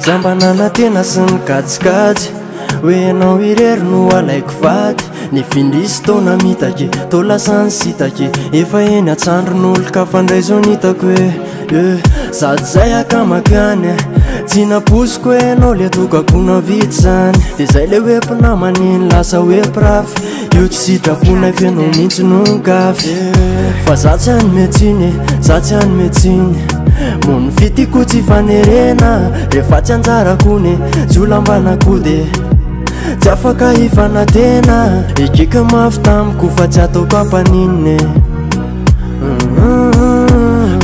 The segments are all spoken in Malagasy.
zambanana tena sy nikajikajy hoe anao irery no alaiko vady ny findrisy taona mitake to lasany sitake efa eny atsandron'olo ka fandray zao nitako hoe sady zay akamakany tsy naposiko hoe anao le atokako navity zany de zay le hoe mpinamaniny lasa hoe pirafy io tsy sitrapona fianao mihitsy no nkafy fa za tsy any metsiny za tsy any metsiny mony fitiko tsy fanerena rehefa tsy anjarakone tsy olambanako de tsy afaka hifanatena ekeka mafy tamiko fa tsy ataoko ampaninine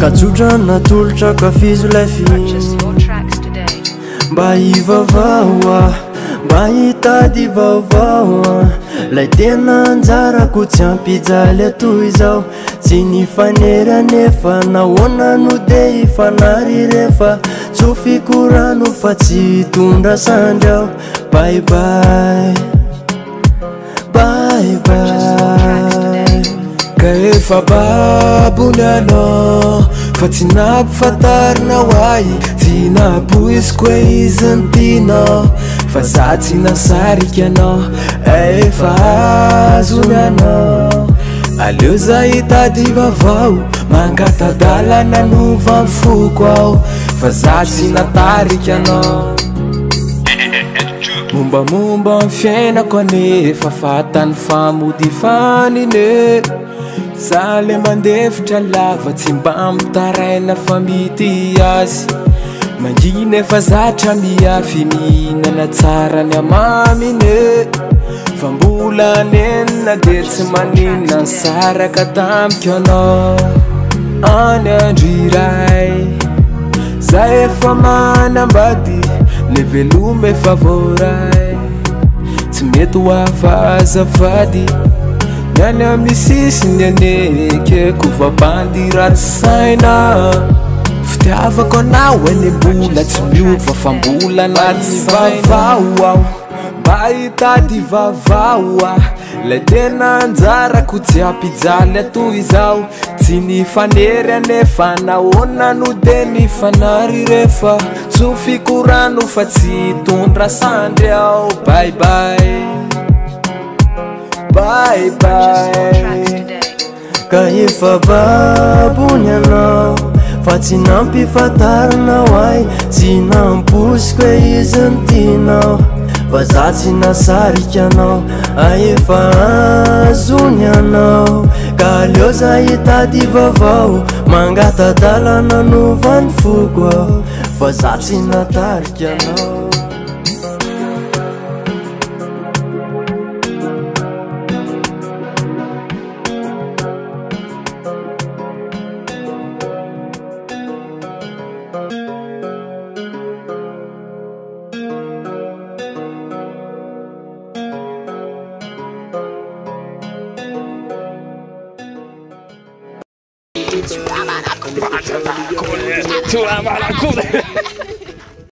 ka tsotra natolotra kafizo lay fi mba hivavaoa mba hitady vaovaoa lay tena anjarako tsy ampijaly atoy zao tsy nifanery anefa nahoana no de hifanary rehefa tsofiko rano fa tsy hitondra sandry ao bye bye bye bye ka efa babony anao fa tsy nampifantarina hoay tsy napoisiko hoe izy ny tianao fa za tsy nasariky anao efa azony anao aleo za hitady vavao mangatadalana nova mifoko ao fa za tsy natariky anao mombamomba ny fiainako anefa fatany famody fanine za le mandefitra lava tsy mba mitaraina fa mity azy manginy efa zatra miafy mihinana tsara ny amamine fa mbola nenina de tsy maninona saraka tamiko anao any andriray za efa manambady le velomy efa voray tsy mety ho afazavady niany amisisiny anekeko vabandy raty saina fitiavako anao eny mbola tsy miova fa mbola anaty vavao aho mba hitady vavao ah lay tena anjarako tsy ampijaly atoy zao tsy nifanery anefa nahoana no de nifanary rehefa tsofiko rano fa tsy hitondra sandry ao bye bye bye bye ka efa babony anao fa tsy nampifantarina hoay tsy namposiko hoe izy ny tianao fa za tsy nasariky anao aefa azony anao ka aleo za hitady vavao mangatadalana nova ny foko ao fa za tsy natariky anao Tu amas la cour.